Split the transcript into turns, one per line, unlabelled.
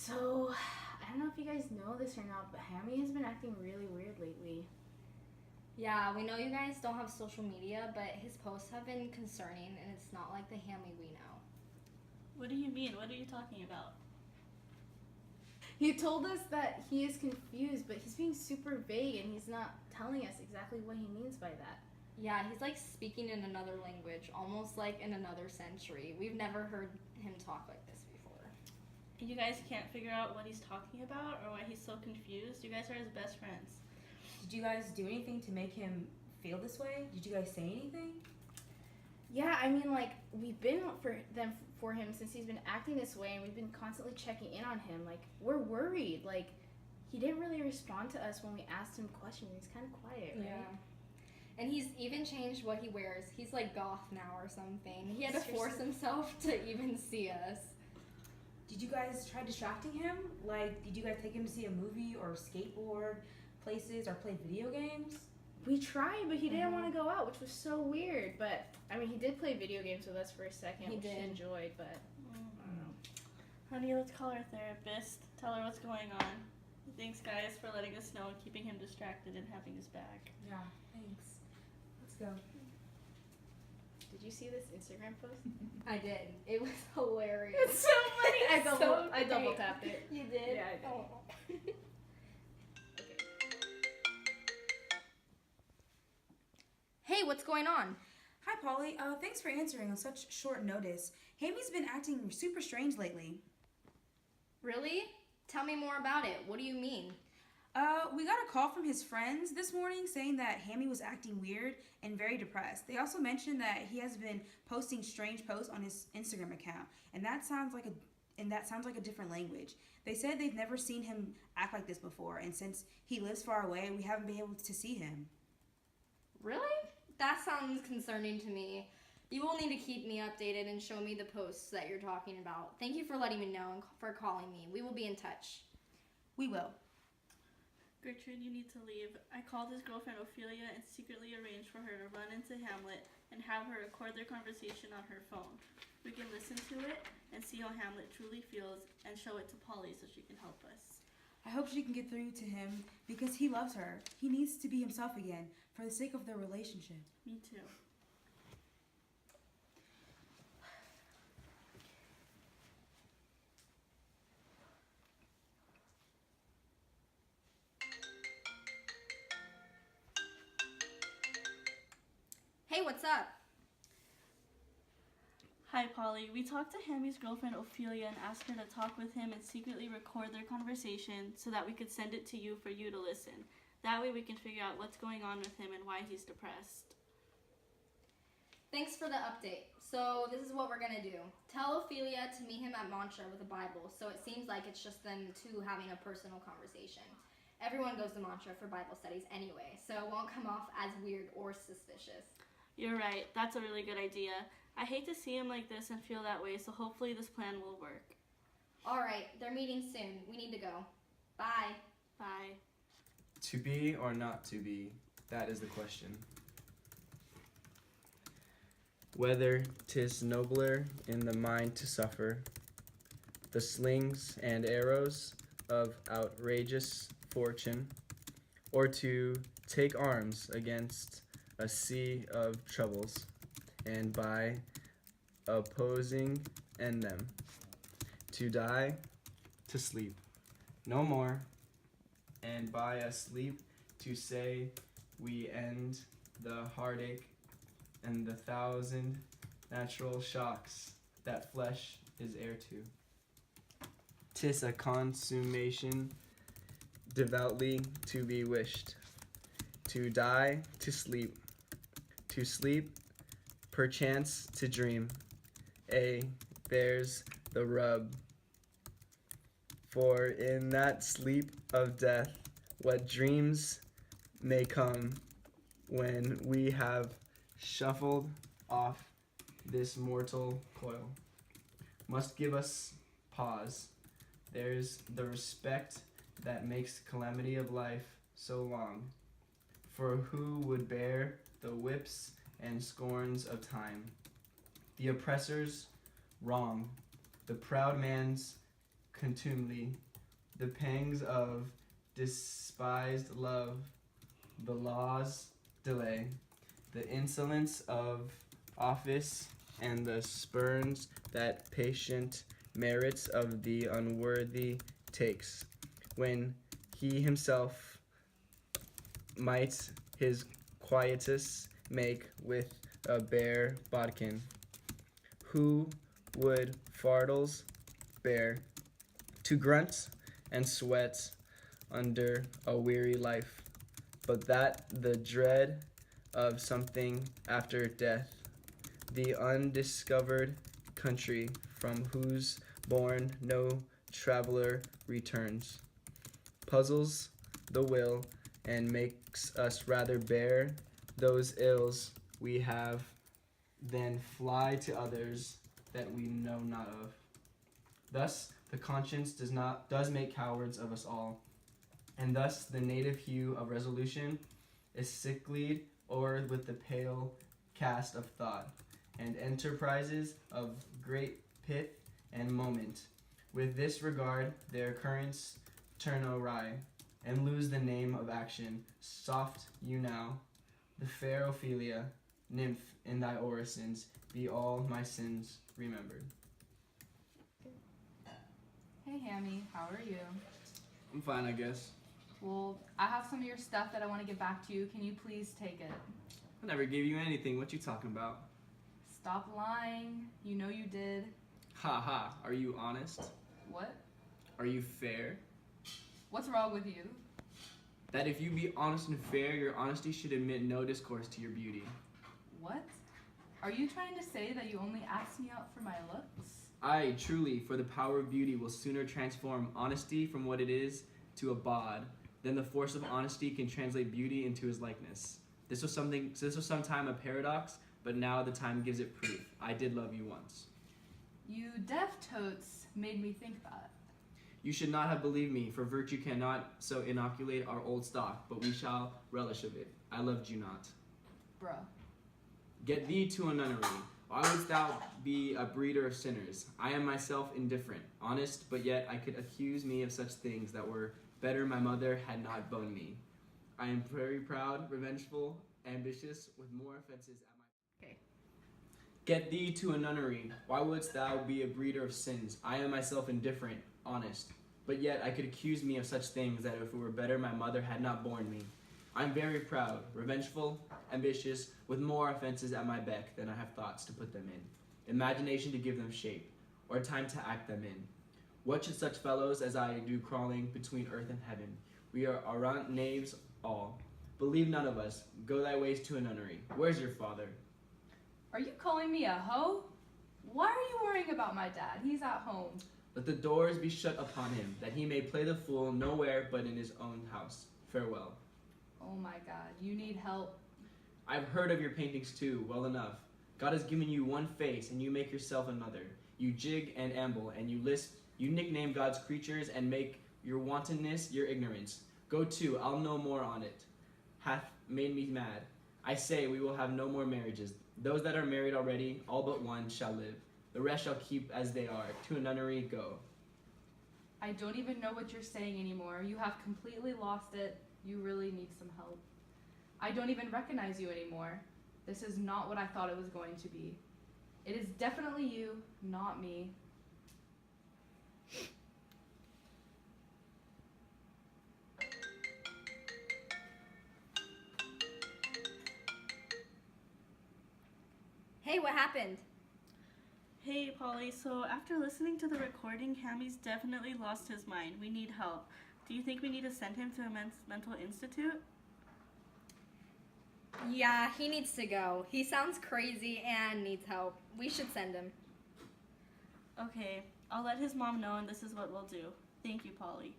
So, I don't know if you guys know this or not, but Hammy has been acting really weird lately.
Yeah, we know you guys don't have social media, but his posts have been concerning, and it's not like the Hammy we know.
What do you mean? What are you talking about?
He told us that he is confused, but he's being super vague and he's not telling us exactly what he means by that.
Yeah, he's like speaking in another language, almost like in another century. We've never heard him talk like this before.
You guys can't figure out what he's talking about or why he's so confused? You guys are his best friends.
Did you guys do anything to make him feel this way? Did you guys say anything?
Yeah, I mean, like, we've been for him since he's been acting this way, and we've been constantly checking in on him. Like, we're worried. Like, he didn't really respond to us when we asked him questions. He's kind of quiet, right?
Yeah. And he's even changed what he wears. He's like goth now or something. He had to force
Seriously?
himself to even see us.
Did you guys try distracting him? Like, did you guys take him to see a movie or skateboard places or play video games?
We tried, but he didn't want to go out, which was so weird. But, I mean, he did play video games with us for a second, which he enjoyed, but I don't know.
Honey, let's call our therapist. Tell her what's going on. Thanks, guys, for letting us know and keeping him distracted and having his back.
Yeah, thanks. Let's go.
Did you see this Instagram post?
I did. It was hilarious.
It's so funny. I double
great.
tapped it.
You did?
Yeah, I did.
Oh. Hey, what's going on?
Hi, Polly. Thanks for answering on such short notice. Hammy's been acting super strange lately.
Really? Tell me more about it. What do you mean?
We got a call from his friends this morning saying that Hammy was acting weird and very depressed. They also mentioned that he has been posting strange posts on his Instagram account, and that sounds like a different language. They said they've never seen him act like this before, and since he lives far away, we haven't been able to see him.
Really? That sounds concerning to me. You will need to keep me updated and show me the posts that you're talking about. Thank you for letting me know and for calling me. We will be in touch.
We will.
Gertrude, you need to leave. I called his girlfriend Ophelia and secretly arranged for her to run into Hamlet and have her record their conversation on her phone. We can listen to it and see how Hamlet truly feels and show it to Polly so she can help us.
I hope she can get through to him because he loves her. He needs to be himself again for the sake of their relationship.
Me too.
Hey, what's up?
Hi, Polly. We talked to Hammy's girlfriend Ophelia and asked her to talk with him and secretly record their conversation so that we could send it to you for you to listen. That way we can figure out what's going on with him and why he's depressed.
Thanks for the update. So this is what we're gonna do. Tell Ophelia to meet him at Mantra with a Bible, so it seems like it's just them two having a personal conversation. Everyone goes to Mantra for Bible studies anyway, so it won't come off as weird or suspicious.
You're right. That's a really good idea. I hate to see him like this and feel that way, so hopefully this plan will work.
Alright, they're meeting soon. We need to go. Bye.
Bye.
To be or not to be, that is the question. Whether 'tis nobler in the mind to suffer the slings and arrows of outrageous fortune, or to take arms against a sea of troubles, and by opposing end them, to die, to sleep, no more, and by a sleep to say we end the heartache and the thousand natural shocks that flesh is heir to. 'Tis a consummation devoutly to be wished, to die, to sleep, perchance to dream. There's the rub. For in that sleep of death, what dreams may come when we have shuffled off this mortal coil, must give us pause. There's the respect that makes calamity of life so long. For who would bear the whips and scorns of time, the oppressor's wrong, the proud man's contumely, the pangs of despised love, the law's delay, the insolence of office, and the spurns that patient merits of the unworthy takes, when he himself might his quietus make with a bare bodkin. Who would fardels bear to grunt and sweat under a weary life, but that the dread of something after death, the undiscovered country from whose bourne no traveler returns, puzzles the will and makes us rather bear those ills we have than fly to others that we know not of. Thus the conscience does make cowards of us all, and thus the native hue of resolution is sicklied o'er with the pale cast of thought, and enterprises of great pith and moment, with this regard their currents turn awry, and lose the name of action. Soft you now, the fair Ophelia, nymph in thy orisons, be all my sins remembered.
Hey Hammy, how are you?
I'm fine, I guess.
Well, I have some of your stuff that I want to give back to you. Can you please take it?
I never gave you anything. What you talking about?
Stop lying. You know you did.
Ha ha. Are you honest?
What?
Are you fair?
What's wrong with you?
That if you be honest and fair, your honesty should admit no discourse to your beauty.
What? Are you trying to say that you only asked me out for my looks?
Aye, truly, for the power of beauty will sooner transform honesty from what it is to a bawd, than the force of honesty can translate beauty into his likeness. This was sometime a paradox, but now the time gives it proof. I did love you once.
You deaf totes made me think that.
You should not have believed me, for virtue cannot so inoculate our old stock, but we shall relish of it. I loved you not.
Bruh.
Get thee to a nunnery. Why wouldst thou be a breeder of sinners? I am myself indifferent, honest, but yet I could accuse me of such things that were better my mother had not borne me. I am very proud, revengeful, ambitious, with more offenses at my...
Okay.
Get thee to a nunnery. Why wouldst thou be a breeder of sins? I am myself indifferent, honest, but yet I could accuse me of such things that if it were better my mother had not borne me. I am very proud, revengeful, ambitious, with more offenses at my beck than I have thoughts to put them in, imagination to give them shape, or time to act them in. What should such fellows as I do crawling between earth and heaven? We are arrant knaves all. Believe none of us. Go thy ways to a nunnery. Where's your father?
Are you calling me a hoe? Why are you worrying about my dad? He's at home.
Let the doors be shut upon him, that he may play the fool nowhere but in his own house. Farewell.
Oh my God, you need help.
I've heard of your paintings too, well enough. God has given you one face, and you make yourself another. You jig and amble, and you lisp. You nickname God's creatures, and make your wantonness your ignorance. Go to, I'll know more on it. Hath made me mad. I say we will have no more marriages. Those that are married already, all but one, shall live. The rest shall keep as they are. To a nunnery, go.
I don't even know what you're saying anymore. You have completely lost it. You really need some help. I don't even recognize you anymore. This is not what I thought it was going to be. It is definitely you, not me.
Hey, what happened?
Hey, Polly, so after listening to the recording, Hammy's definitely lost his mind. We need help. Do you think we need to send him to a mental institute?
Yeah, he needs to go. He sounds crazy and needs help. We should send him.
Okay, I'll let his mom know, and this is what we'll do. Thank you, Polly.